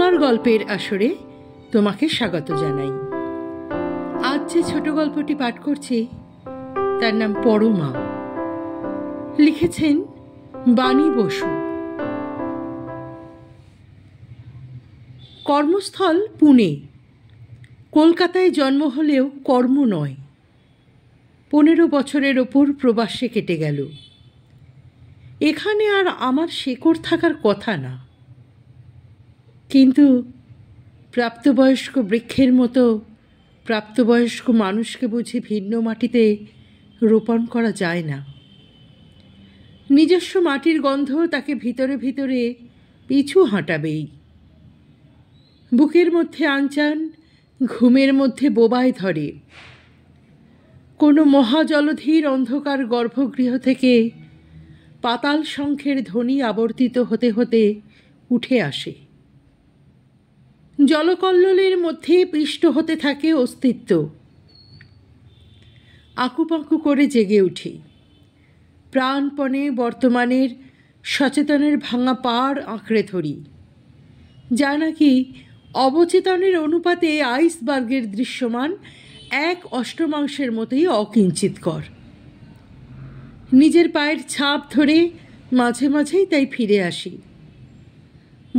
রুমার গল্পের আসরে তোমাকে স্বাগত জানাই। আজ যে ছোট গল্পটি পাঠ করছি তার নাম পরমা। লিখেছেন বাণী বসু। কর্মস্থল পুনে। কলকাতায় জন্ম হলেও কর্ম নয়। 15 বছরের ওপর প্রবাসে কেটে গেল। এখানে আর আমার শেকড় থাকার কথা না, কিন্তু প্রাপ্তবয়স্ক বৃক্ষের মতো প্রাপ্তবয়স্ক মানুষকে বুঝি ভিন্ন মাটিতে রোপণ করা যায় না। নিজস্ব মাটির গন্ধ তাকে ভিতরে ভিতরে পিছু হাঁটাবেই। বুকের মধ্যে আনচান, ঘুমের মধ্যে বোবায় ধরে। কোনো মহাজলধির অন্ধকার গর্ভগৃহ থেকে পাতাল শঙ্খের ধ্বনি আবর্তিত হতে হতে উঠে আসে। জলকল্লোলের মধ্যে পিষ্ট হতে থাকে অস্তিত্ব। আঁকুপাঁকু করে জেগে উঠি। প্রাণপণে বর্তমানের সচেতনের ভাঙা পাড় আঁকড়ে ধরি, যা নাকি অবচেতনের অনুপাতে আইসবার্গের দৃশ্যমান 1/8 মতোই অকিঞ্চিতকর। নিজের পায়ের ছাপ ধরে মাঝে মাঝেই তাই ফিরে আসি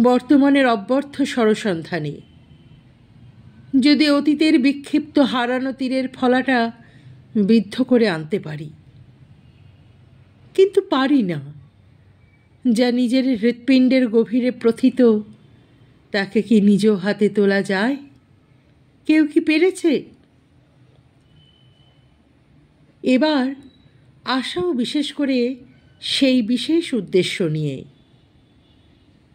বর্তমানের অব্যর্থ সরসন্ধানে। যদি অতীতের বিক্ষিপ্ত হারানো তীরের ফলাটা বিদ্ধ করে আনতে পারি, কিন্তু পারি না। যা নিজের হৃৎপিণ্ডের গভীরে প্রথিত, তাকে কি নিজ হাতে তোলা যায়? কেউ কি পেরেছে? এবার আশাও বিশেষ করে সেই বিশেষ উদ্দেশ্য নিয়ে।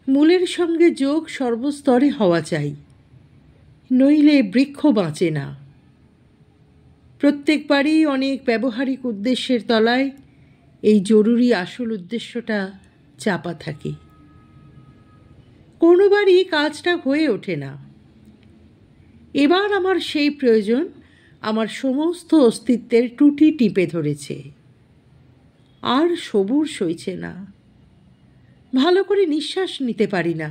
মূলের সঙ্গে যোগ সর্বস্তরে হওয়া চাই, নইলে বৃক্ষ বাঁচে না। প্রত্যেকবারই অনেক ব্যবহারিক উদ্দেশ্যের তলায় এই জরুরি আসল উদ্দেশ্যটা চাপা থাকে। কোনোবারই কাজটা হয়ে ওঠে না। এবার আমার সেই প্রয়োজন আমার সমস্ত অস্তিত্বের টুটি টিপে ধরেছে। আর সবুর সইছে না। ভালো করে নিঃশ্বাস নিতে পারি না।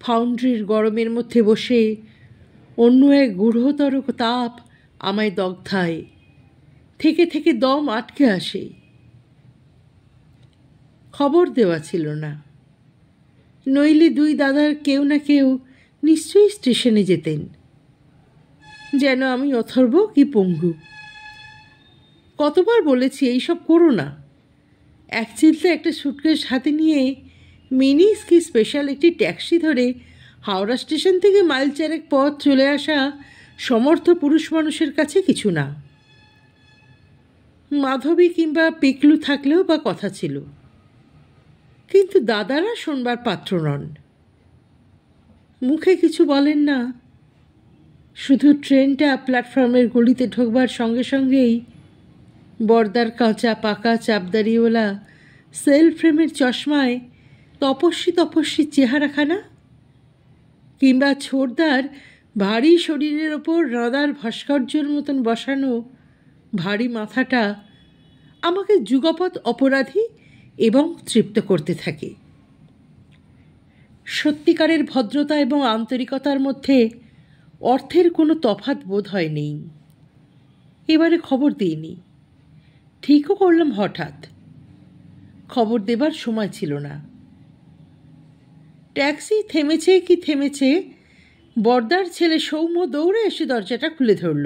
ফাউন্ড্রির গরমের মধ্যে বসে অন্য এক গূঢ়তর তাপ আমায় দগ্ধায়। থেকে থেকে দম আটকে আসে। খবর দেওয়া ছিল না, নইলে 2 দাদার কেউ না কেউ নিশ্চয়ই স্টেশনে যেতেন। যেন আমি অথর্ব কি পঙ্গু। কতবার বলেছি এইসব করো না। এক চিলতে একটা সুটকেস হাতে নিয়ে মিনি স্কি স্পেশাল একটি ট্যাক্সি ধরে হাওড়া স্টেশন থেকে মাইল 4 পথ চলে আসা সমর্থ পুরুষ মানুষের কাছে কিছু না। মাধবী কিংবা পিকলু থাকলেও বা কথা ছিল, কিন্তু দাদারা শোনবার পাত্র নন। মুখে কিছু বলেন না, শুধু ট্রেনটা প্ল্যাটফর্মের গলিতে ঢোকবার সঙ্গে সঙ্গেই বর্দার কাঁচা পাকা চাপদারিওয়ালা সেল ফ্রেমের চশমায় তপস্বী তপস্বী চেহারাখানা, কিংবা ছোটদার ভারী শরীরের ওপর রাদার ভাস্কর্যের মতন বসানো ভারী মাথাটা আমাকে যুগপৎ অপরাধী এবং তৃপ্ত করতে থাকে। সত্যিকারের ভদ্রতা এবং আন্তরিকতার মধ্যে অর্থের কোনো তফাৎ বোধ হয় নেই। এবারে খবর দিইনি, ঠিকও করলাম। হঠাৎ খবর দেবার সময় ছিল না। ট্যাক্সি থেমেছে কি থেমেছে, বর্দার ছেলে সৌম্য দৌড়ে এসে দরজাটা খুলে ধরল।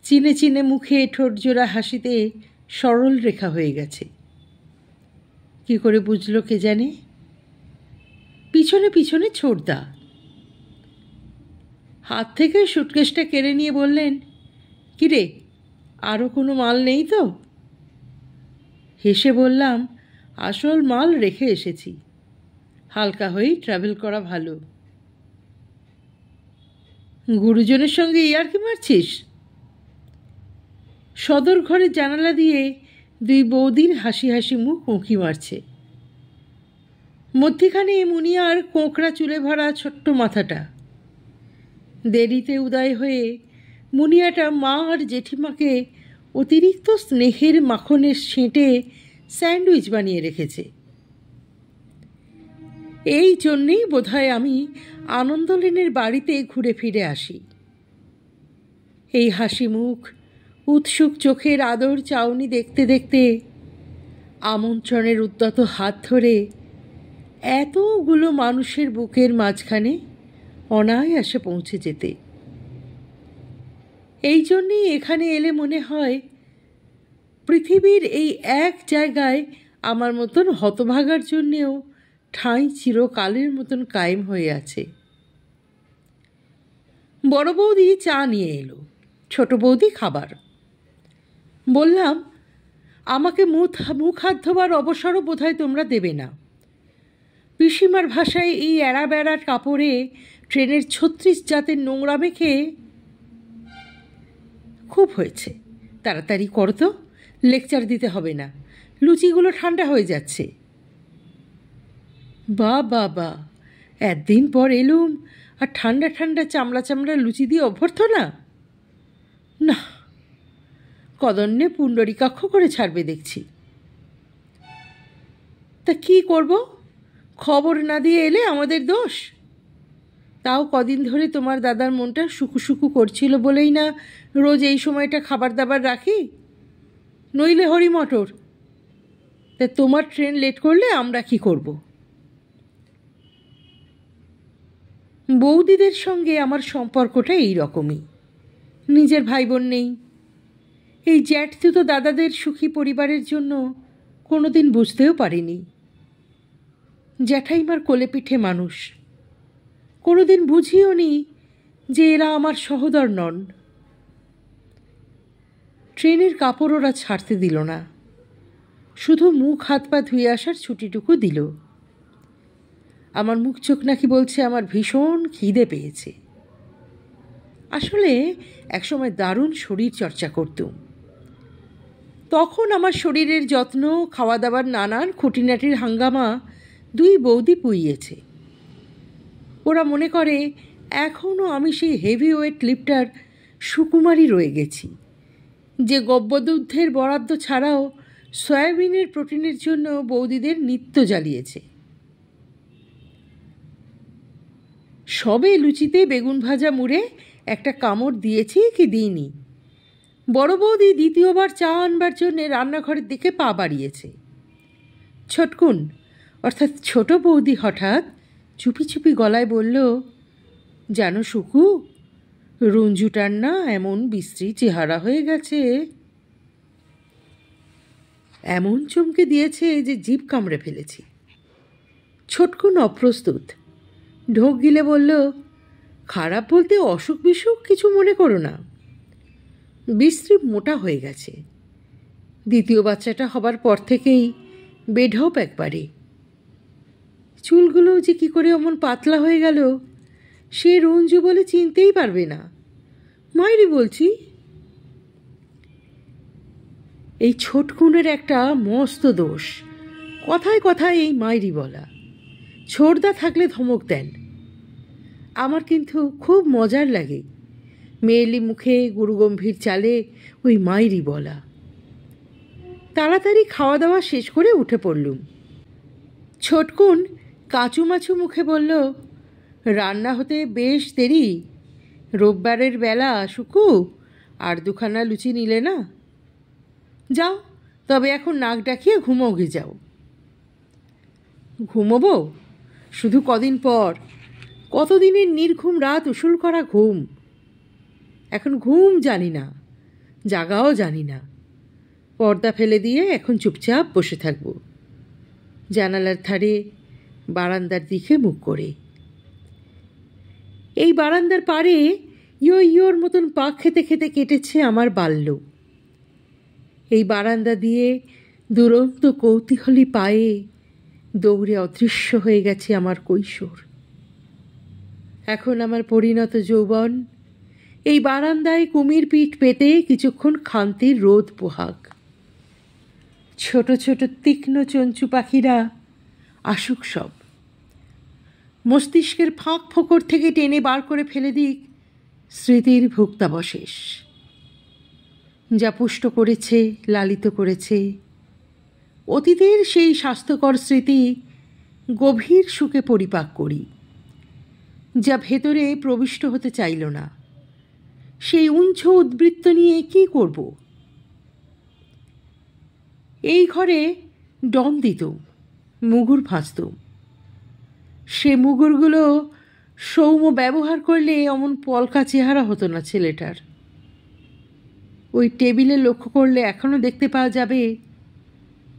চিনে চিনে মুখে ঠোঁট জোড়া হাসিতে সরল রেখা হয়ে গেছে। কি করে বুঝলো কে জানে। পিছনে পিছনে ছোটদা হাত থেকে সুটকেসটা কেড়ে নিয়ে বললেন, কিরে, আরও কোনো মাল নেই তো? হেসে বললাম, আসল মাল রেখে এসেছি। হালকা হয়েই ট্রাভেল করা ভালো। গুরুজনের সঙ্গে ইয়ার্কি মারছিস? সদর ঘরের জানালা দিয়ে 2 বৌদির হাসি হাসি মুখ উঁকি মারছে। মধ্যিখানে মুনিয়ার কোঁকড়া চুলে ভরা ছোট্ট মাথাটা। দেরিতে উদয় হয়ে মুনিয়াটা মা আর জেঠিমাকে অতিরিক্ত স্নেহের মাখনের ছেঁটে স্যান্ডউইচ বানিয়ে রেখেছে। এই জন্যেই বোধহয় আমি আনন্দলেনের বাড়িতে ঘুরে ফিরে আসি। এই হাসি মুখ, উৎসুক চোখের আদর চাউনি দেখতে দেখতে, আমন্ত্রণের উদ্যত হাত ধরে এতগুলো মানুষের বুকের মাঝখানে অনায়াসে পৌঁছে যেতে। এই জন্যেই এখানে এলে মনে হয় পৃথিবীর এই এক জায়গায় আমার মতন হতভাগার জন্যেও ঠাঁই চিরকালের মতন কায়েম হয়ে আছে। বড় বৌদি চা নিয়ে এলো, ছোট বৌদি খাবার। বললাম, আমাকে মুখ হাত ধোবার অবসরও বোধহয় তোমরা দেবে না। পিসিমার ভাষায় এই এড়া বেড়ার কাপড়ে ট্রেনের 36 জাতের নোংরা মেখে। খুব হয়েছে, তাড়াতাড়ি করো তো, লেকচার দিতে হবে না, লুচিগুলো ঠান্ডা হয়ে যাচ্ছে। বা বাবা, একদিন পর এলুম আর ঠান্ডা ঠান্ডা চামড়া চামড়া লুচি দিয়ে অভ্যর্থনা? না, কদন্যে পুণ্ডরীকাক্ষ করে ছাড়বে দেখছি। তা কি করব? খবর না দিয়ে এলে আমাদের দোষ? তাও কদিন ধরে তোমার দাদার মনটা শুকু শুকু করছিল বলেই না রোজ এই সময়টা খাবার দাবার রাখি, নইলে হরি মটর। তা তোমার ট্রেন লেট করলে আমরা কি করব? বৌদিদের সঙ্গে আমার সম্পর্কটা এই রকমই। নিজের ভাই বোন নেই। এই জ্যাঠতুতো দাদাদের সুখী পরিবারের জন্য কোনোদিন বুঝতেও পারিনি। জ্যাঠাইমার কোলে পিঠে মানুষ, কোনোদিন বুঝিও নি যে এরা আমার সহোদর নন। ট্রেনের কাপড় ওরা ছাড়তে দিল না, শুধু মুখ হাত পা ধুয়ে আসার ছুটিটুকু দিল। আমার মুখ চোখ নাকি বলছে আমার ভীষণ খিদে পেয়েছে। আসলে একসময় দারুণ শরীর চর্চা করতুম। তখন আমার শরীরের যত্ন, খাওয়া দাওয়ার নানান খুঁটিনাটির হাঙ্গামা দুই বৌদি পুইয়েছে। ওরা মনে করে এখনও আমি সেই হেভিওয়েট লিফটার সুকুমারী রয়ে গেছি, যে গব্যদুদ্ধের বরাদ্দ ছাড়াও সয়াবিনের প্রোটিনের জন্য বৌদিদের নিত্য জ্বালিয়েছে। সবে লুচিতে বেগুন ভাজা মুড়ে একটা কামড় দিয়েছি কি দিইনি, বড় বৌদি দ্বিতীয়বার চা আনবার জন্যে রান্নাঘরের দিকে পা বাড়িয়েছে। ছটকুন অর্থাৎ ছোট বৌদি হঠাৎ চুপি চুপি গলায় বলল, জানো সুকু, রঞ্জুটার না এমন বিশ্রী চেহারা হয়ে গেছে। এমন চমকে দিয়েছে যে জিভ কামড়ে ফেলেছি। ছটকুন অপ্রস্তুত, ঢোক গিলে বলল, খারাপ বলতে অসুখ বিসুখ কিছু মনে করো না, বিশ্রী মোটা হয়ে গেছে। দ্বিতীয় বাচ্চাটা হবার পর থেকেই বেঢপ একবারে। চুলগুলোও যে কি করে অমন পাতলা হয়ে গেল সে রঞ্জু বলে চিনতেই পারবে না। মাইরি বলছি। এই ছোটকুনের একটা মস্ত দোষ, কথায় কথায় এই মাইরি বলা। ছোটদা থাকলে ধমক দেন। আমার কিন্তু খুব মজার লাগে মেয়েলি মুখে গুরুগম্ভীর চালে ওই মাইরি বলা। তাড়াতাড়ি খাওয়া দাওয়া শেষ করে উঠে পড়লুম। ছোটকুন কাঁচু মাছু মুখে বলল, রান্না হতে বেশ দেরি, রোববারের বেলা সুকু, আর দুখানা লুচি নিলে না? যাও তবে এখন নাক ডাকিয়ে ঘুমোগে যাও। ঘুমোবো? শুধু কদিন পর, কতদিনের নির্ঘুম রাত উসুল করা ঘুম। এখন ঘুম জানি না, জাগাও জানি না। পর্দা ফেলে দিয়ে এখন চুপচাপ বসে থাকব, জানালার ধারে বারান্দার দিকে মুখ করে। এই বারান্দার পাড়ে ইয়োর মতন পাক খেতে খেতে কেটেছে আমার বাল্য। এই বারান্দা দিয়ে দুরন্ত কৌতূহলী পায়ে দৌড়ে অদৃশ্য হয়ে গেছে আমার কৈশোর। এখন আমার পরিণত যৌবন এই বারান্দায় কুমির পিঠ পেতে কিছুক্ষণ খান্তির রোদ পোহাক। ছোট ছোট তীক্ষ্ণ চঞ্চু পাখিরা আসুক সব, মস্তিষ্কের ফাঁক ফোকর থেকে টেনে বার করে ফেলে দিক স্মৃতির ভুক্তাবশেষ, যা পুষ্ট করেছে, লালিত করেছে। অতীতের সেই স্বাস্থ্যকর স্মৃতি গভীর সুখে পরিপাক করি, যা ভেতরে প্রবিষ্ট হতে চাইল না। সেই উঞ্চ উদ্বৃত্ত নিয়ে কী করব? এই ঘরে ডন দিতুম, মুগুর ভাঁজতুম। সে মুগুরগুলো সৌম্য ব্যবহার করলে অমন পলকা চেহারা হতো না ছেলেটার। ওই টেবিলে লক্ষ্য করলে এখনও দেখতে পাওয়া যাবে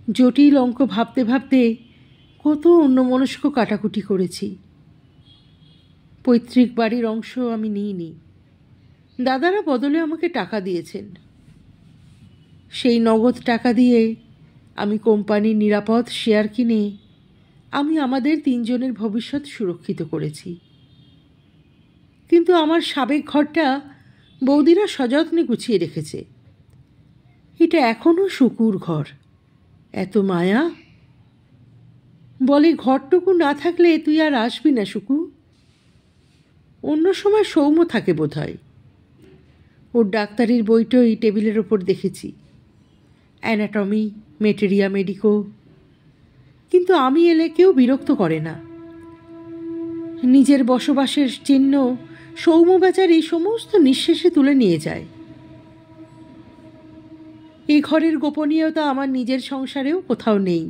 জটিল অঙ্ক ভাবতে ভাবতে কত অন্যমনস্ক কাটাকুটি করেছি। পৈতৃক বাড়ির অংশ আমি নিইনি, দাদারা বদলে আমাকে টাকা দিয়েছেন। সেই নগদ টাকা দিয়ে আমি কোম্পানির নিরাপদ শেয়ার কিনে আমি আমাদের 3 জনের ভবিষ্যৎ সুরক্ষিত করেছি। কিন্তু আমার সাবেক ঘরটা বৌদিরা সযত্নে গুছিয়ে রেখেছে। এটা এখনও শুকুর ঘর। এত মায়া। বলে, ঘরটুকু না থাকলে তুই আর আসবি না শুকু। অন্য সময় সৌম্য থাকে বোধ হয়। ওর ডাক্তারির বইটই টেবিলের ওপর দেখেছি, অ্যানাটমি, মেটেরিয়া মেডিকো। কিন্তু আমি এলে কেউ বিরক্ত করে না। নিজের বসবাসের চিহ্ন সৌম্য বেচারি সমস্ত নিঃশেষে তুলে নিয়ে যায়। এই ঘরের গোপনীয়তা আমার নিজের সংসারেও কোথাও নেই।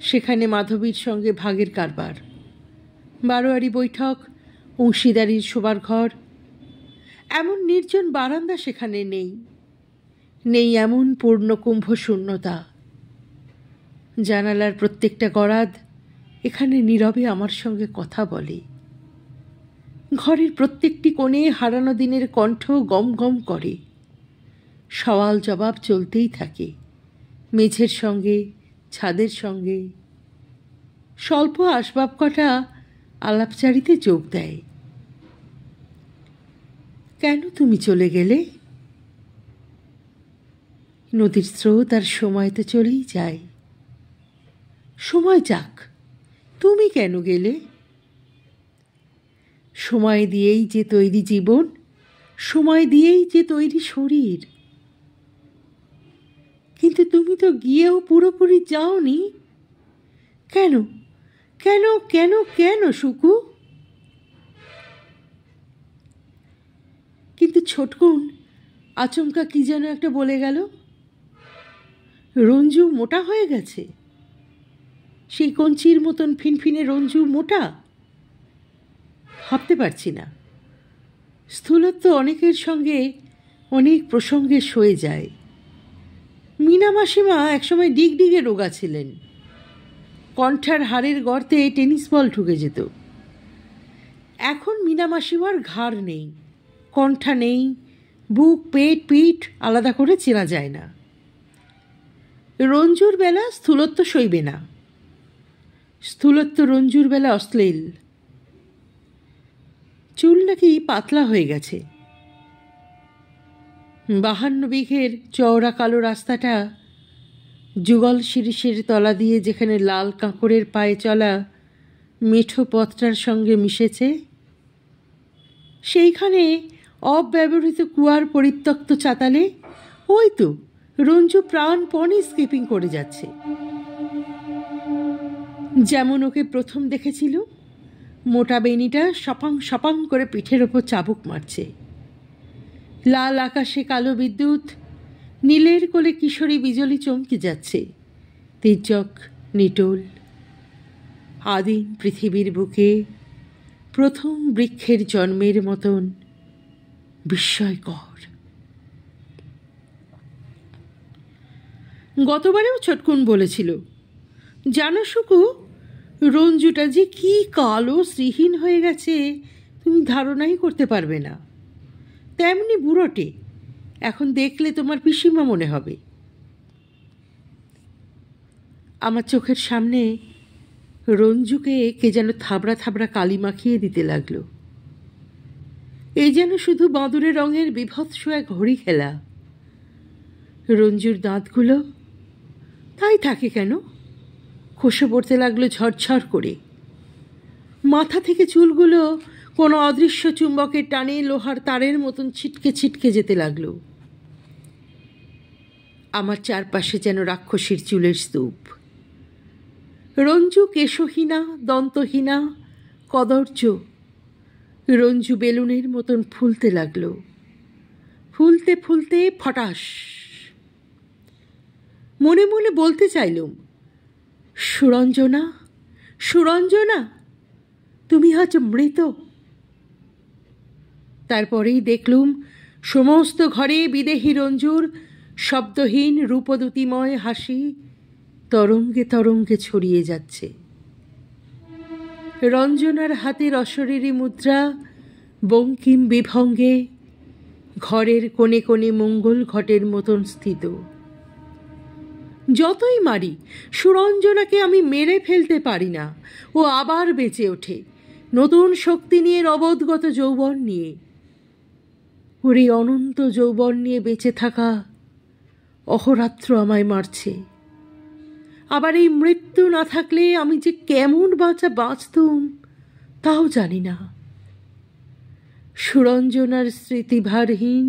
সেখানে মাধবীর সঙ্গে ভাগের কারবার, বারোয়ারি বৈঠক, অংশীদারির শোবার ঘর। এমন নির্জন বারান্দা সেখানে নেই। নেই এমন পূর্ণকুম্ভ শূন্যতা। জানালার প্রত্যেকটা গরাদ এখানে নীরবে আমার সঙ্গে কথা বলে। ঘরের প্রত্যেকটি কোণে হারানো দিনের কণ্ঠ গম গম করে। সওয়াল জবাব চলতেই থাকে, মেঝের সঙ্গে, ছাদের সঙ্গে। স্বল্প আসবাব কটা আলাপচারিতে যোগ দেয়। কেন তুমি চলে গেলে? নদীর স্রোত আর সময় তো চলেই যায়। সময় যাক, তুমি কেন গেলে? সময় দিয়েই যে তৈরি জীবন, সময় দিয়েই যে তৈরি শরীর। কিন্তু তুমি তো গিয়েও পুরোপুরি যাওনি। কেন কেন কেন কেন শুকু? কিন্তু ছোটকুন আচমকা কি যেন একটা বলে গেল। রঞ্জু মোটা হয়ে গেছে। সেই কঞ্চির মতন ফিনফিনে রঞ্জু মোটা? ভাবতে পারছি না। স্থূলত্ব অনেকের সঙ্গে অনেক প্রসঙ্গে সয়ে যায়। মীনা মাসিমা একসময় ডিগডিগে রোগা ছিলেন। কণ্ঠার হাড়ের গর্তে টেনিস বল ঢুকে যেত। এখন মীনা মাসিমার ঘাড় নেই, কণ্ঠা নেই, বুক, পেট, পিঠ আলাদা করে চেনা যায় না। রঞ্জুর বেলা স্থূলত্ব সইবে না। স্থূলত্ব রঞ্জুর বেলা অশ্লীল। চুল নাকি পাতলা হয়ে গেছে। 52 বিঘের চওড়া কালো রাস্তাটা যুগল শিরিষের তলা দিয়ে যেখানে লাল কাঁকড়ের পায়ে চলা মেঠো পথটার সঙ্গে মিশেছে, সেইখানে অব্যবহৃত কুয়ার পরিত্যক্ত চাতালে ওই তো রঞ্জু প্রাণপণে স্কিপিং করে যাচ্ছে। যেমন ওকে প্রথম দেখেছিল, মোটা বেনিটা সপাং সপাং করে পিঠের ওপর চাবুক মারছে। লাল আকাশে কালো বিদ্যুৎ, নীলের কোলে কিশোরী বিজলি চমকে যাচ্ছে। তির্যক, নিটোল। আদিম পৃথিবীর বুকে প্রথম বৃক্ষের জন্মের মতন বিস্ময়কর। গতবারেও ছোটকুন বলেছিল, জানো শুকু, রঞ্জুটা যে কি কালো শ্রীহীন হয়ে গেছে তুমি ধারণাই করতে পারবে না। তেমনি বুড়োটে, এখন দেখলে তোমার পিসিমা মনে হবে। আমার চোখের সামনে রঞ্জুকে কে যেন থাবড়া থাবড়া কালি মাখিয়ে দিতে লাগলো। এই যেন শুধু বাঁদুরে রঙের বিভৎস এক হরি খেলা। রঞ্জুর দাঁতগুলো তাই থাকে কেন, খসে পড়তে লাগলো ঝরঝর করে। মাথা থেকে চুলগুলো কোনো অদৃশ্য চুম্বকের টানে লোহার তারের মতন ছিটকে ছিটকে যেতে লাগলো। আমার চারপাশে যেন রাক্ষসীর চুলের স্তূপ। রঞ্জু কেশহীনা, দন্তহীনা, কদর্য। রঞ্জু বেলুনের মতন ফুলতে লাগলো, ফুলতে ফুলতে ফটাস। মনে মনে বলতে চাইলুম, সুরঞ্জনা, সুরঞ্জনা, তুমি আজ মৃত। তারপরেই দেখলুম সমস্ত ঘরে বিদেহী রঞ্জুর শব্দহীন রূপদ্যুতিময় হাসি তরঙ্গে তরঙ্গে ছড়িয়ে যাচ্ছে। রঞ্জনার হাতের অশরীরী মুদ্রা বঙ্কিম বিভঙ্গে ঘরের কোণে কোণে মঙ্গল ঘটের মতন স্থিত। যতই মারি সুরঞ্জনাকে আমি মেরে ফেলতে পারি না। ও আবার বেঁচে ওঠে, নতুন শক্তি নিয়ে, নবদগত যৌবন নিয়ে। ওর এই অনন্ত যৌবন নিয়ে বেঁচে থাকা অহরাত্র আমায় মারছে। আবার এই মৃত্যু না থাকলে আমি যে কেমন বাঁচতুম তাও জানি না। সুরঞ্জনার স্মৃতিভারহীন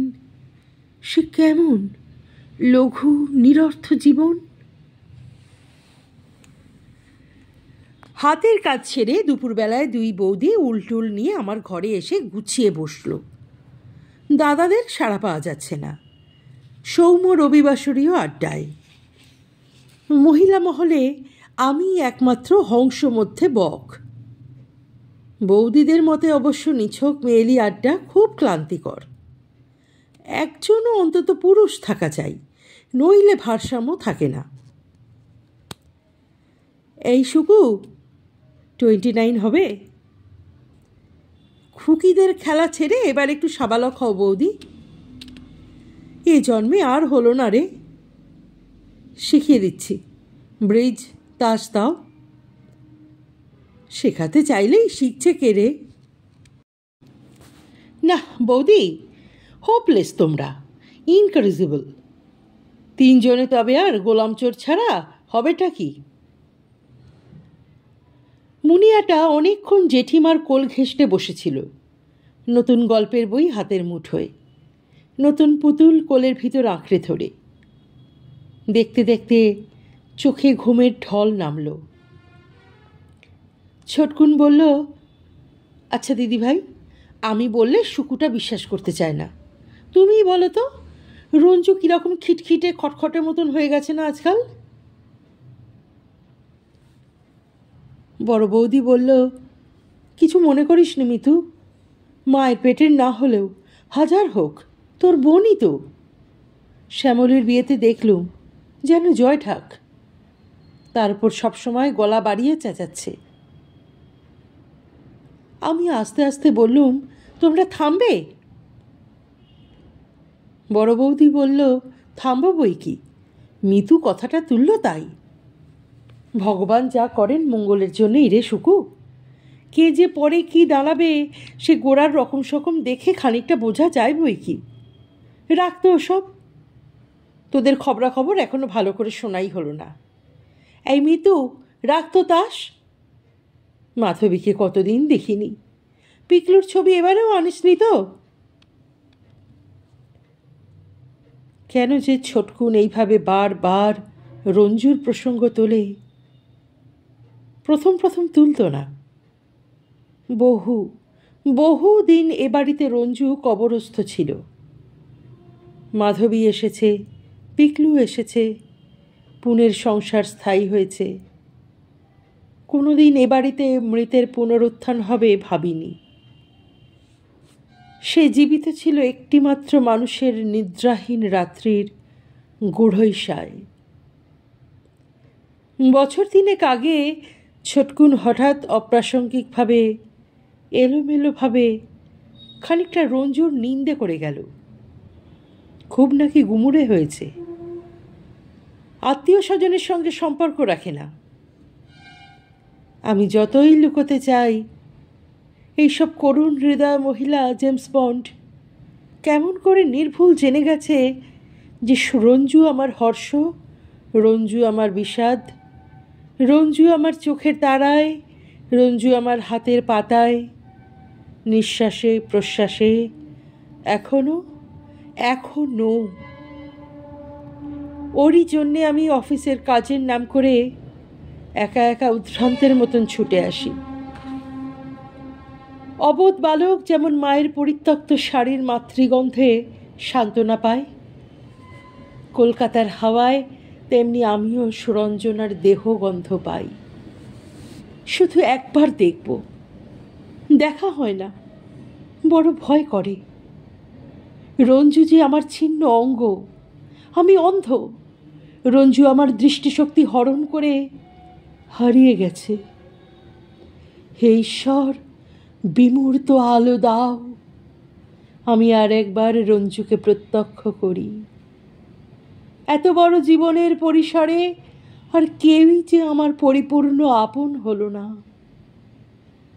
সে কেমন লঘু নিরর্থ জীবন। হাতের কাজ ছেড়ে দুপুরবেলায় দুই বৌদি উলটুল নিয়ে আমার ঘরে এসে গুছিয়ে বসল। দাদাদের সাড়া পাওয়া যাচ্ছে না। সৌম্য রবিবাসরীয় আড্ডায়। মহিলা মহলে আমি একমাত্র হংস মধ্যে বক। বৌদিদের মতে অবশ্য নিছক মেয়েলি আড্ডা খুব ক্লান্তিকর। একজনও অন্তত পুরুষ থাকা চাই, নইলে ভারসাম্য থাকে না। এই শুকু 29 হবে? খুকিদের খেলা ছেড়ে এবার একটু সাবালক হও বৌদি। এ জন্মে আর হলো না রে। শিখিয়ে দিচ্ছি, ব্রিজ তাস দাও। শেখাতে চাইলেই শিখছে কে রে? না বৌদি, হোপলেস তোমরা, ইনকারেজেবল। 3 জনে তবে আর গোলামচোর ছাড়া হবেটা কি? মুনিয়াটা অনেকক্ষণ জেঠিমার কোল ঘেঁষতে বসেছিল, নতুন গল্পের বই হাতের মুঠোয়, নতুন পুতুল কোলের ভিতর আঁকড়ে ধরে। দেখতে দেখতে চোখে ঘুমের ঢল নামল। ছোটকুন বলল, আচ্ছা দিদিভাই, আমি বললে শুকুটা বিশ্বাস করতে চায় না। তুমিই বলো তো, রঞ্জু কীরকম খিটখিটে খটখটে মতন হয়ে গেছে না আজকাল? বড় বৌদি বলল, কিছু মনে করিস নি মিতু, মায়ের পেটের না হলেও হাজার হোক তোর বোনই তো। শ্যামলীর বিয়েতে দেখলুম যেন জয় ঠাক, তার উপর সবসময় গলা বাড়িয়ে চেঁচাচ্ছে। আমি আস্তে আস্তে বললুম, তোমরা থামবে? বড় বৌদি বলল, থামব বই কি, মিতু কথাটা তুলল তাই। ভগবান যা করেন মঙ্গলের জন্যই রে শুকু। কে যে পরে কি দাঁড়াবে সে গোড়ার রকম সকম দেখে খানিকটা বোঝা যায় বই কি। রাখতো ওসব, তোদের খবরাখবর এখনো ভালো করে শোনাই হলো না। এই মিতু, রাখতো তাস। মাধবীকে কতদিন দেখিনি, পিকলুর ছবি এবারেও আনিসনি তো? কেন যে ছোটকুন এইভাবে বারবার রঞ্জুর প্রসঙ্গ তোলে? প্রথম প্রথম তুলত না। বহু দিন এ বাড়িতে রঞ্জু কবরস্থ ছিল। মাধবী এসেছে, পিকলু এসেছে, পুনের সংসার স্থায়ী হয়েছে। কোনোদিন এ বাড়িতে মৃতের পুনরুত্থান হবে ভাবিনি। সে জীবিত ছিল একটিমাত্র মানুষের নিদ্রাহীন রাত্রির গূঢ়ৈষায়। বছর 3 আগে ছোটকুন হঠাৎ অপ্রাসঙ্গিকভাবে এলোমেলোভাবে খানিকটা রঞ্জুর নিন্দে করে গেল। খুব নাকি গুমুরে হয়েছে, আত্মীয় স্বজনের সঙ্গে সম্পর্ক রাখে না। আমি যতই লুকোতে চাই, এইসব করুণ হৃদয় মহিলা জেমস বন্ড কেমন করে নির্ভুল জেনে গেছে যে রঞ্জু আমার হর্ষ, রঞ্জু আমার বিষাদ, রঞ্জু আমার চোখের তারায়, রঞ্জু আমার হাতের পাতায়, নিঃশ্বাসে প্রশ্বাসে, এখনো ওরই জন্যে আমি অফিসের কাজের নাম করে একা একা উদ্ভ্রান্তের মতন ছুটে আসি। অবোধ বালক যেমন মায়ের পরিত্যক্ত শাড়ির মাতৃগন্ধে সান্ত্বনা পায়, কলকাতার হাওয়ায় তেমনি আমিও সুরঞ্জনার দেহগন্ধ পাই। শুধু একবার দেখব, দেখা হয় না, বড় ভয় করে। রঞ্জু যে আমার ছিন্ন অঙ্গ, আমি অন্ধ। রঞ্জু আমার দৃষ্টিশক্তি হরণ করে হারিয়ে গেছে। হে ঈশ্বর, বিমূর্ত আলো দাও, আমি আর একবার রঞ্জুকে প্রত্যক্ষ করি। এত বড় জীবনের পরিসরে আর কেউই যে আমার পরিপূর্ণ আপন হলো না,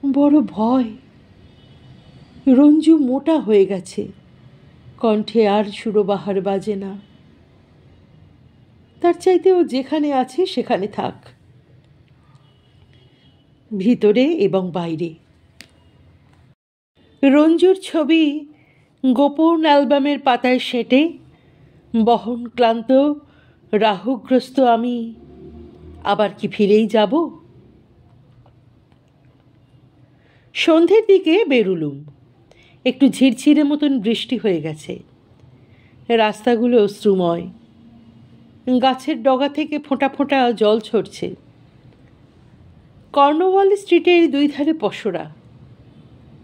বড় ভয়। রঞ্জু মোটা হয়ে গেছে, কণ্ঠে আর সুরবাহার বাজে না। তার চাইতে ও যেখানে আছে সেখানে থাক, ভিতরে এবং বাইরে। রঞ্জুর ছবি গোপন অ্যালবামের পাতায় সেঁটে বহন ক্লান্ত রাহুগ্রস্ত আমি আবার কি ফিরেই যাব? সন্ধ্যের দিকে বেরুলুম। একটু ঝিরঝিরে মতন বৃষ্টি হয়ে গেছে। রাস্তাগুলো অশ্রুময়, গাছের ডগা থেকে ফোঁটা ফোঁটা জল ঝরছে। কর্নওয়াল স্ট্রিটের দুই ধারে পসরা,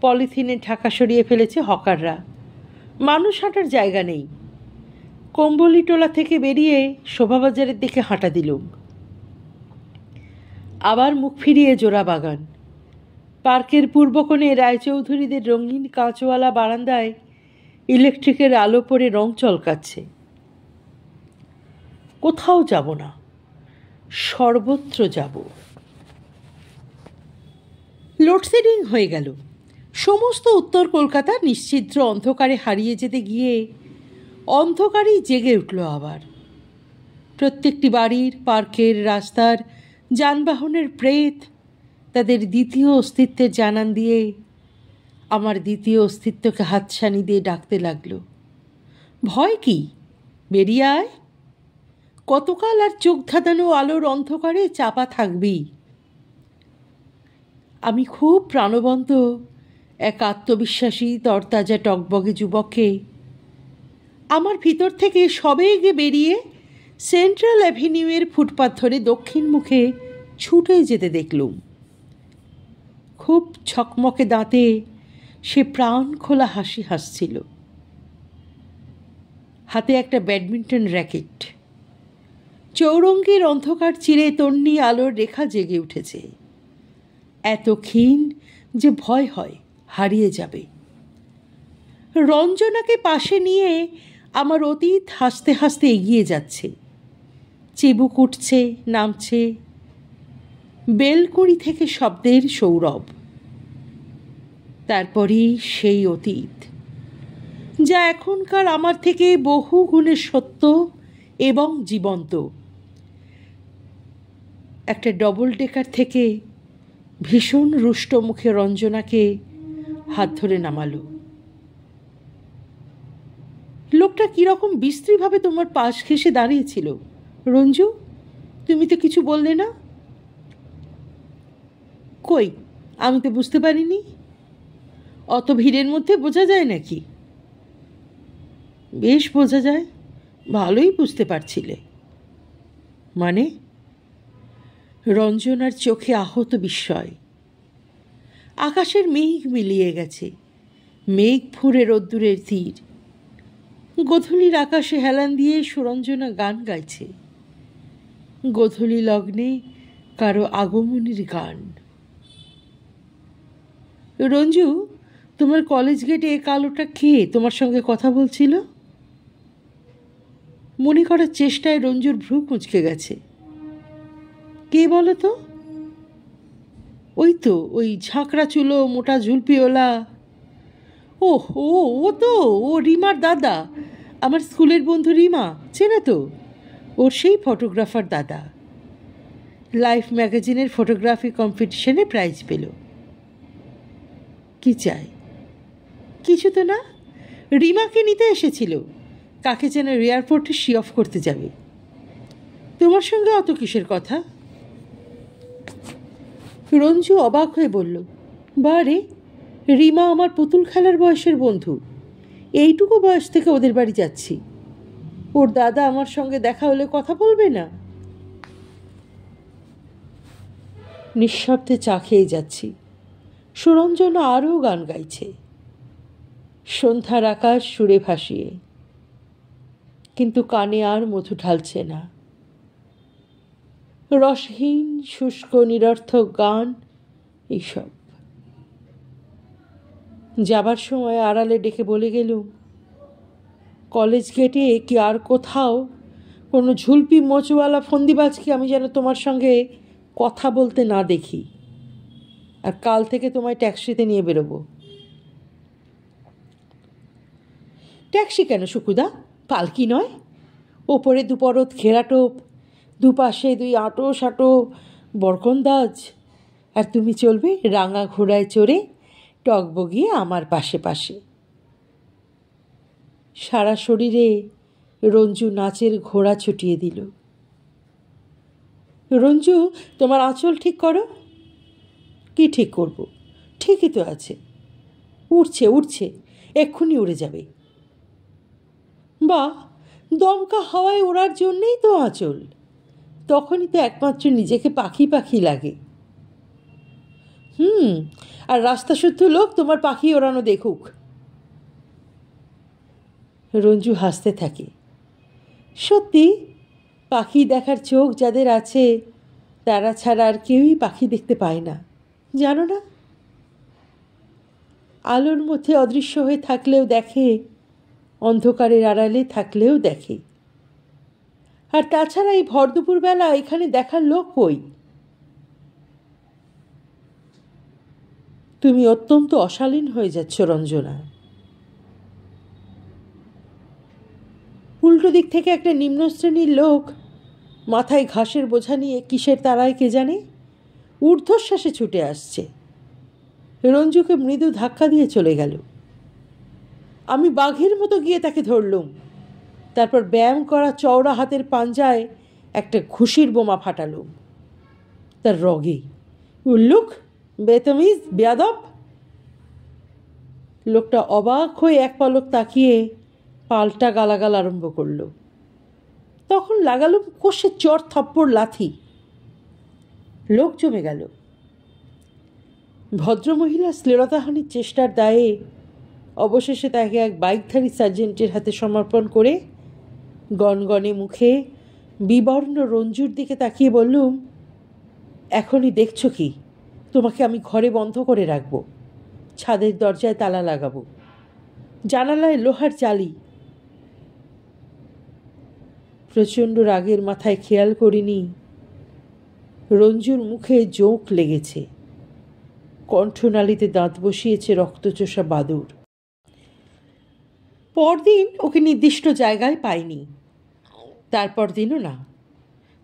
পলিথিনে ঢাকা সরিয়ে ফেলেছে হকাররা। মানুষ হাঁটার জায়গা নেই। কম্বলিটোলা থেকে বেরিয়ে শোভাবাজারের দিকে হাঁটা দিলুম। আবার মুখ ফিরিয়ে জোড়া বাগান। পার্কের পূর্বকোণে রায়চৌধুরীদের রঙিন কাঁচওয়ালা বারান্দায় ইলেকট্রিকের আলো পড়ে রং চলকাচ্ছে। কোথাও যাব না, সর্বত্র যাব। লোডশেডিং হয়ে গেল। সমস্ত উত্তর কলকাতা নিশ্ছিদ্র অন্ধকারে হারিয়ে যেতে গিয়ে অন্ধকারেই জেগে উঠল আবার। প্রত্যেকটি বাড়ির, পার্কের, রাস্তার, যানবাহনের প্রেত তাদের দ্বিতীয় অস্তিত্বের জানান দিয়ে আমার দ্বিতীয় অস্তিত্বকে হাতছানি দিয়ে ডাকতে লাগলো। ভয় কি? বেরিয়ে আয়। কতকাল আর চোখ ধাঁধানো আলোর অন্ধকারে চাপা থাকবি? আমি খুব প্রাণবন্ত এক আত্মবিশ্বাসী তরতাজা টকবগে যুবককে আমার ভিতর থেকে সবেগে বেরিয়ে সেন্ট্রাল অ্যাভিনিউয়ের ফুটপাথ ধরে দক্ষিণ মুখে ছুটে যেতে দেখলুম। খুব ছকমকে দাঁতে সে প্রাণ খোলা হাসি হাসছিল। হাতে একটা ব্যাডমিন্টন র্যাকেট। চৌরঙ্গীর অন্ধকার চিরে তন্নি আলোর রেখা জেগে উঠেছে, এত ক্ষীণ যে ভয় হয় হারিয়ে যাবে। রঞ্জনাকে পাশে নিয়ে আমার অতীত হাসতে হাসতে এগিয়ে যাচ্ছে। চিবুক উঠছে, নামছে, বেলকুড়ি থেকে শব্দের সৌরভ। তারপরই সেই অতীত, যা এখনকার আমার থেকে বহু গুণে সত্য এবং জীবন্ত। একটা ডবল ডেকার থেকে ভীষণ রুষ্ট মুখে রঞ্জনাকে হাত ধরে নামালো। লোকটা কিরকম বিশ্রীভাবে তোমার পাশ ঘেঁষে দাঁড়িয়েছিল। রঞ্জু, তুমি তো কিছু বললে না? কই, আমি তো বুঝতে পারিনি। অত ভিড়ের মধ্যে বোঝা যায় নাকি? বেশ বোঝা যায়, ভালোই বুঝতে পারছিলে। মানে? রঞ্জনার চোখে আহত বিস্ময়। আকাশের মেঘ মিলিয়ে গেছে, মেঘ ফুঁড়ে রোদ্দুরের তীর। গোধূলির আকাশে হেলান দিয়ে সুরঞ্জনা গান গাইছে, গোধূলি লগ্নে কারো আগমনীর গান। রঞ্জু, তোমার কলেজ গেটে কালোটা কে তোমার সঙ্গে কথা বলছিল? মনে করার চেষ্টায় রঞ্জুর ভ্রু কুঁচকে গেছে। কে বলো তো? ওই তো, ওই ঝাঁকড়া চুলো, মোটা ঝুলপিওলা। ওহ, ও তো, ও রিমার দাদা, আমার স্কুলের বন্ধু রিমা, চেনে তো? ওর সেই ফটোগ্রাফার দাদা। লাইফ ম্যাগাজিনের ফটোগ্রাফি কম্পিটিশনে প্রাইজ পেল। কি চাই? কিছু তো না, রিমাকে নিতে এসেছিল। কাকে যেন এয়ারপোর্টে শি অফ করতে যাবে। তোমার সঙ্গে অত কিসের কথা? রঞ্জু অবাক হয়ে বলল, বারে, রিমা আমার পুতুল খেলার বয়সের বন্ধু। এইটুকু বয়স থেকে ওদের বাড়ি যাচ্ছি। ওর দাদা আমার সঙ্গে দেখা হলে কথা বলবে না? নিঃশব্দে চা খেয়ে যাচ্ছি। সুরঞ্জন আরও গান গাইছে, সন্ধ্যার আকাশ সুরে ভাসিয়ে, কিন্তু কানে আর মধু ঢালছে না। রসহীন শুষ্ক নিরর্থক গান এইসব। যাবার সময় আড়ালে ডেকে বলে গেলুম, কলেজ গেটে কি আর কোথাও কোনো ঝুলপি মোচওয়ালা ফন্দিবাজকে আমি যেন তোমার সঙ্গে কথা বলতে না দেখি। আর কাল থেকে তোমায় ট্যাক্সিতে নিয়ে বেরোবো। ট্যাক্সি কেন সুকুদা, পালকি নয়? ওপরে দুপরত ঘেরাটোপ, দুপাশে দুই আঁটো সাঁটো বরকন্দাজ, আর তুমি চলবে রাঙা ঘোড়ায় চড়ে টগবগিয়ে আমার পাশে পাশে। সারা শরীরে রঞ্জু নাচের ঘোড়া ছুটিয়ে দিল। রঞ্জু, তোমার আঁচল ঠিক করো। কি ঠিক করব? ঠিকই তো আছে, উড়ছে উড়ছে, এক্ষুনি উড়ে যাবে। বা, দমকা হাওয়ায় ওড়ার জন্যেই তো আঁচল। তখনই তো একমাত্র নিজেকে পাখি পাখি লাগে। আর রাস্তা শুদ্ধ লোক তোমার পাখি ওড়ানো দেখুক। রঞ্জু হাসতে থাকে। সত্যি, পাখি দেখার চোখ যাদের আছে তারা ছাড়া আর কেউই পাখি দেখতে পায় না, জানো না? আলোর মধ্যে অদৃশ্য হয়ে থাকলেও দেখে, অন্ধকারের আড়ালে থাকলেও দেখে। আর তাছাড়া এই ভর দুপুরবেলা এখানে দেখার লোক কই? তুমি অত্যন্ত অশালীন হয়ে যাচ্ছ রঞ্জনা। উল্টো দিক থেকে একটা নিম্ন শ্রেণীর লোক মাথায় ঘাসের বোঝা নিয়ে কিসের তাড়ায় কে জানে ঊর্ধ্বশ্বাসে ছুটে আসছে। রঞ্জুকে মৃদু ধাক্কা দিয়ে চলে গেল। আমি বাঘের মতো গিয়ে তাকে ধরলুম। তারপর ব্যায়াম করা চওড়া হাতের পাঞ্জায় একটা ঘুষির বোমা ফাটালুম তার রগে। উল্লুক, বেতমিজ, বেয়াদব! লোকটা অবাক হয়ে এক পলক তাকিয়ে পাল্টা গালাগাল আরম্ভ করল। তখন লাগালুম কষে চর থাপ্পড় লাথি। লোক জমে গেল। ভদ্রমহিলা শ্লীলতাহানির চেষ্টার দায়ে অবশেষে তাকে এক বাইকধারী সার্জেন্টের হাতে সমর্পণ করে গনগনে মুখে বিবর্ণ রঞ্জুর দিকে তাকিয়ে বললুম, এখনই দেখছো কি? তোমাকে আমি ঘরে বন্ধ করে রাখবো, ছাদের দরজায় তালা লাগাবো, জানালায় লোহার জালি। প্রচণ্ড রাগের মাথায় খেয়াল করিনি রঞ্জুর মুখে জোঁক লেগেছে, কণ্ঠনালীতে দাঁত বসিয়েছে রক্তচোষা বাদুড়। পরদিন ওকে নির্দিষ্ট জায়গায় পাইনি, তারপর দিনও না।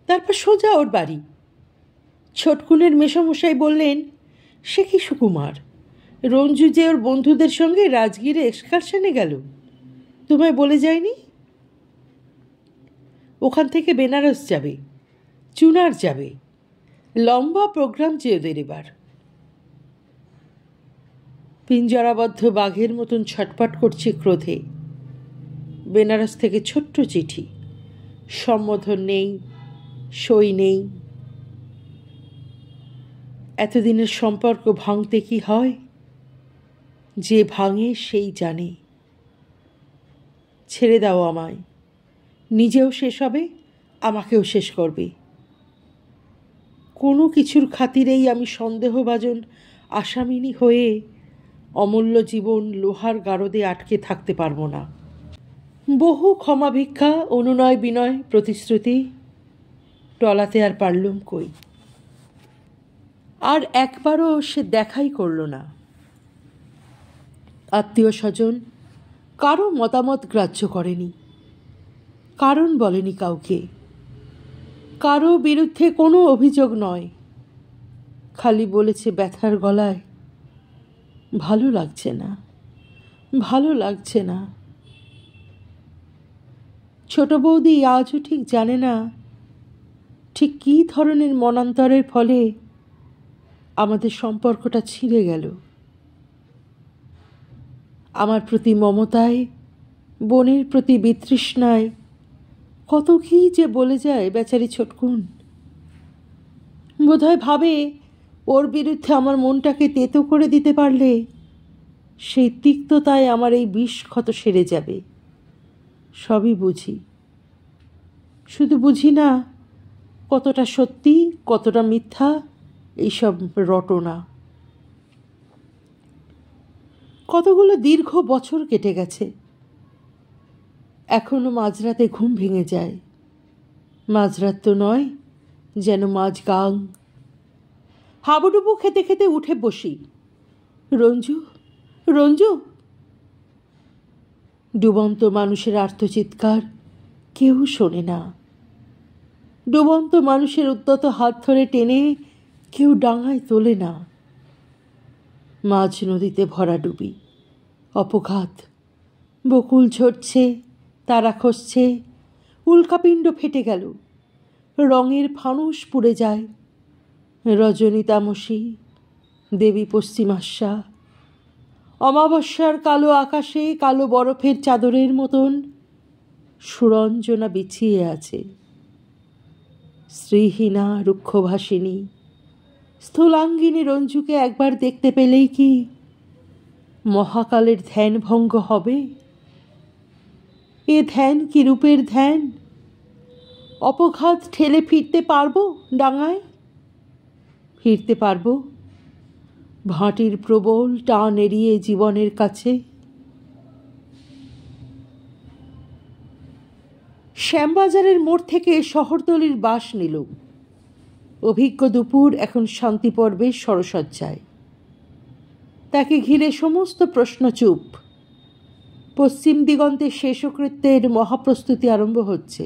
তারপর সোজা ওর বাড়ি। ছোটকুনের মেশামশাই বললেন, সে কি সুকুমার, রঞ্জু যে ওর বন্ধুদের সঙ্গে রাজগীরে এক্সকারশনে গেল, তোমায় বলে যায়নি? ওখান থেকে বেনারস যাবে, চুনার যাবে, লম্বা প্রোগ্রাম যে ওদের এবার। পিঞ্জরাবদ্ধ বাঘের মতন ছটপট করছে ক্রোধে। বেনারস থেকে ছোট্ট চিঠি, সম্বোধন নেই, সই নেই। এতদিনের সম্পর্ক ভাঙতে কি হয়? যে ভাঙে সেই জানে। ছেড়ে দাও আমায়, নিজেও শেষ হবে, আমাকেও শেষ করবে। কোনো কিছুর খাতিরেই আমি সন্দেহভাজন আসামিনী হয়ে অমূল্য জীবন লোহার গারদে আটকে থাকতে পারবো না। বহু ক্ষমা ভিক্ষা, অনুনয় বিনয়, প্রতিশ্রুতি, টলাতে আর পারলুম কই। আর একবারও সে দেখাই করল না। আত্মীয় স্বজন কারো মতামত গ্রাহ্য করেনি, কারণ বলেনি কাউকে, কারো বিরুদ্ধে কোনো অভিযোগ নয়। খালি বলেছে ব্যথার গলায়, ভালো লাগছে না, ভালো লাগছে না। ছোট বৌদি আজও ঠিক জানে না ঠিক কী ধরনের মনান্তরের ফলে আমাদের সম্পর্কটা ছিঁড়ে গেল। আমার প্রতি মমতায়, বোনের প্রতি বিতৃষ্ণায় কত কী যে বলে যায় বেচারি ছোটকুন। বোধহয় ভাবে ওর বিরুদ্ধে আমার মনটাকে তেতো করে দিতে পারলে সেই তিক্ততায় আমার এই বিষ ক্ষত সেরে যাবে। সবই বুঝি, শুধু বুঝি না কতটা সত্যি কতটা মিথ্যা এইসব রটনা। কতগুলো দীর্ঘ বছর কেটে গেছে, এখনো মাঝরাতে ঘুম ভেঙে যায়। মাঝরাত তো নয়, যেন মাঝগাং। হাবুডুবু খেতে খেতে উঠে বসি। রঞ্জু, রঞ্জু। ডুবন্ত মানুষের আর্তচিৎকার কেউ শোনে না। ডুবন্ত মানুষের উদ্যত হাত ধরে টেনে কেউ ডাঙায় তোলে না। মাঝ নদীতে ভরা ডুবি, অপঘাত। বকুল ঝরছে, তারা খসছে, উল্কাপিণ্ড ফেটে গেল, রঙের ফানুস পুড়ে যায়। রজনী তামসী, দেবী পশ্চিমাস্যা। অমাবস্যার কালো আকাশে কালো বরফের চাদরের মতন সুরঞ্জনা বিছিয়ে আছে। শ্রীহীনা রুক্ষভাষিনী স্থূলাঙ্গিনী রঞ্জুকে একবার দেখতে পেলেই কি মহাকালের ধ্যান ভঙ্গ হবে? এ ধ্যান কি রূপের ধ্যান? অপঘাত ঠেলে ফিরতে পারবো ডাঙায়? ফিরতে পারবো ভাটির প্রবল টান এড়িয়ে জীবনের কাছে? শ্যামবাজারের মোড় থেকে শহরতলির বাস নিল। অভিজ্ঞ দুপুর এখন শান্তি পর্বে সরসজ্জায়। তাকে ঘিরে সমস্ত প্রশ্ন চুপ। পশ্চিম দিগন্তে শেষকৃত্যের মহাপ্রস্তুতি আরম্ভ হচ্ছে।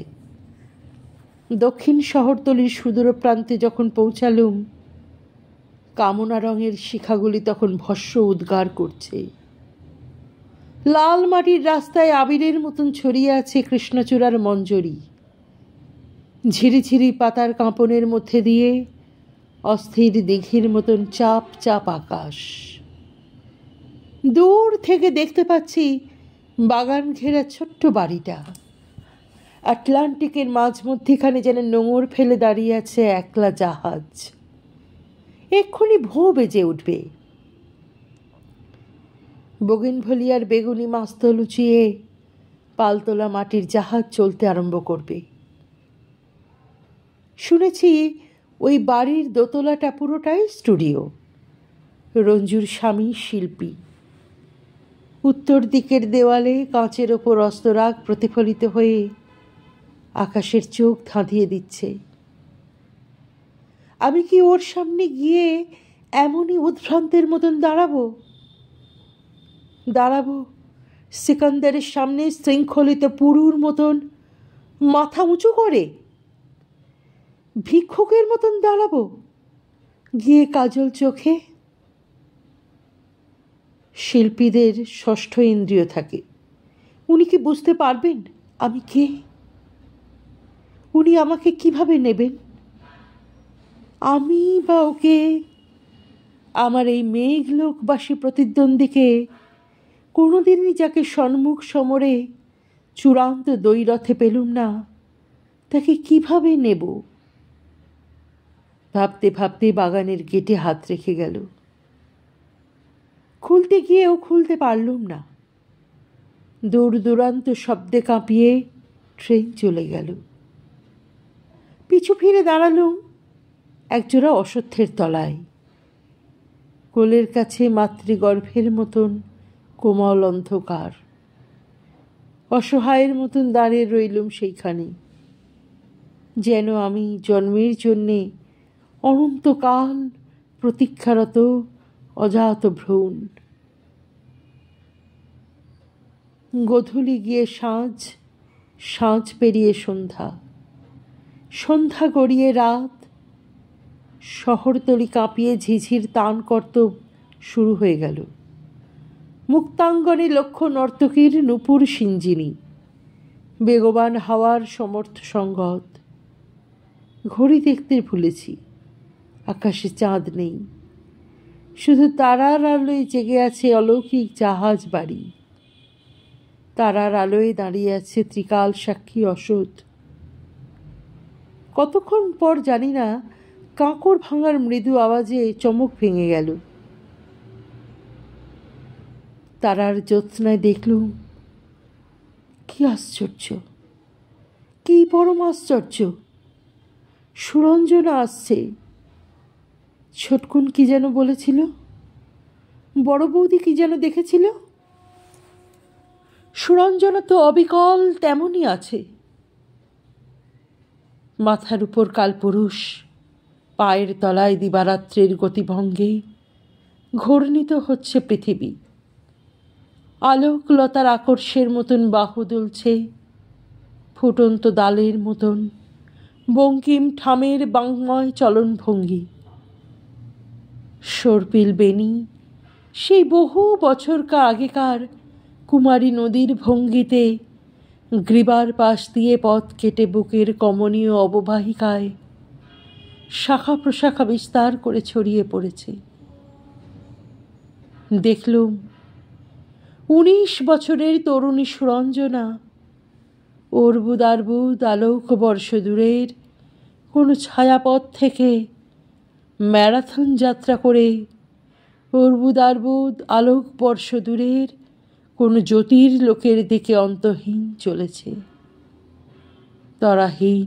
দক্ষিণ শহরতলির সুদূর প্রান্তে যখন পৌঁছালুম, কামনা রঙের শিখাগুলি তখন ভস্য উদ্গার করছে। লাল মাটির রাস্তায় আবিরের মতন ছড়িয়ে আছে কৃষ্ণচূড়ার মঞ্জরি। ঝিরিঝিরি পাতার কাঁপনের মধ্যে দিয়ে অস্থির দিঘির মতন চাপ চাপ আকাশ। দূর থেকে দেখতে পাচ্ছি বাগান ঘেরা ছোট্ট বাড়িটা। আটলান্টিকের মাঝ মধ্যিখানে যেন নোঙর ফেলে দাঁড়িয়ে আছে একলা জাহাজ। এক্ষুনি ভোঁ বেজে উঠবে। বগিনভলিয়ার বেগুনি মাস্ত লুচিয়ে পালতোলা মাটির জাহাজ চলতে আরম্ভ করবে। শুনেছি ওই বাড়ির দোতলাটা পুরোটাই স্টুডিও। রঞ্জুর স্বামী শিল্পী। উত্তর দিকের দেওয়ালে কাঁচের ওপর অস্তরাগ প্রতিফলিত হয়ে আকাশের চোখ ধাঁধিয়ে দিচ্ছে। আমি কি ওর সামনে গিয়ে এমনই উদ্ভ্রান্তের মতন দাঁড়াবো সিকান্দারের সামনে শৃঙ্খলিত পুরুর মতন মাথা উঁচু করে? ভিক্ষুকের মতন দাঁড়াবো গিয়ে কাজল চোখে? শিল্পীদের ষষ্ঠ ইন্দ্রিয় থাকে। উনি কি বুঝতে পারবেন আমি কে? উনি আমাকে কিভাবে নেবেন? আমি বা ওকে, আমার এই মেঘলোকবাসী প্রতিদ্বন্দ্বীকে, কোনোদিনই যাকে সম্মুখ সমরে চূড়ান্ত দ্বৈরথে পেলুম না, তাকে কিভাবে নেব? ভাবতে ভাবতে বাগানের গেটে হাত রেখে গেল। খুলতে গিয়েও খুলতে পারলুম না। দূর দূরান্ত শব্দে কাঁপিয়ে ট্রেন চলে গেল। পিছু ফিরে দাঁড়ালুম একজোড়া অশ্বত্থের তলায়। কোলের কাছে মাতৃগর্ভের মতন কোমল অন্ধকার। অসহায়ের মতন দাঁড়িয়ে রইলুম সেইখানে, যেন আমি জন্মের জন্যে অনন্তকাল প্রতীক্ষারত অজাত ভ্রূণ। গোধূলি গিয়ে সাঁঝ, সাঁঝ পেরিয়ে সন্ধ্যা, সন্ধ্যা গড়িয়ে রাত। শহরতলি কাঁপিয়ে ঝিঝির তান কর্তব শুরু হয়ে গেল। মুক্তাঙ্গনে লক্ষ নর্তকীর নূপুর সিঞ্জিনী, বেগবান হাওয়ার সমর্থ সঙ্গত। ঘড়ি দেখতে ভুলেছি, আকাশে চাঁদ নেই। শুধু তারার আলোয় জেগে আছে অলৌকিক জাহাজ বাড়ি। তারার আলোয় দাঁড়িয়ে আছে ত্রিকাল সাক্ষী অসৎ। কতক্ষণ পর জানি না, কাঁকর ভাঙার মৃদু আওয়াজে চমক ভেঙে গেল। তারার জ্যোৎস্নায় দেখলুম, কি আশ্চর্য, কি পরম আশ্চর্য! সুরঞ্জনা আসছে। ছোটকুন কি যেন বলেছিল, বড় বৌদি কি যেন দেখেছিল। সুরঞ্জনা তো অবিকল তেমনই আছে। মাথার উপর কালপুরুষ, পায়ের তলায় দিবারাত্রির গতিভঙ্গে ঘূর্ণিত হচ্ছে পৃথিবী। আলোকলতার আকর্ষের মতন বাহু দুলছে, ফুটন্ত দালের মতন বঙ্কিম ঠামের বাংময় চলনভঙ্গি। সর্পিল বেণী সেই বহু বছরকা আগেকার কুমারী নদীর ভঙ্গিতে গ্রীবার পাশ দিয়ে পথ কেটে বুকের কমনীয় অববাহিকায় শাখা প্রশাখা বিস্তার করে ছড়িয়ে পড়েছে। দেখলুম 19 বছরের তরুণী সুরঞ্জনা অর্বুদার্বুদ আলোক বর্ষ দূরের কোনো ছায়াপথ থেকে ম্যারাথন যাত্রা করে অর্বুদার্বুদ আলোক বর্ষ দূরের কোনো জ্যোতির লোকের দিকে অন্তহীন চলেছে, তরাহীন,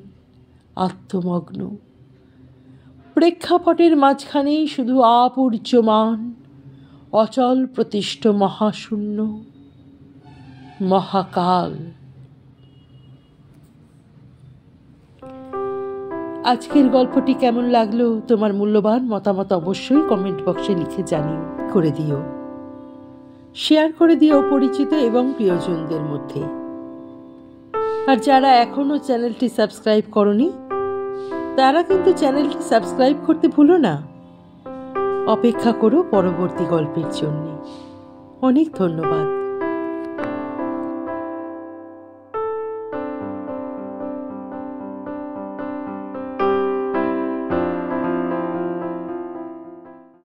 আত্মমগ্ন। প্রেক্ষাপটের মাঝখানেই শুধু আপূর্যমান অচল প্রতিষ্ঠ মহাশূন্য, মহাকাল। আজকের গল্পটি কেমন লাগলো তোমার মূল্যবান মতামত অবশ্যই কমেন্ট বক্সে লিখে জানিয়ে করে দিও, শেয়ার করে দিও পরিচিত এবং প্রিয়জনদের মধ্যে। আর যারা এখনো চ্যানেলটি সাবস্ক্রাইব করনি তারা কিন্তু চ্যানেলটি সাবস্ক্রাইব করতে ভুলো না। অপেক্ষা করো পরবর্তী গল্পের জন্য। অনেক ধন্যবাদ।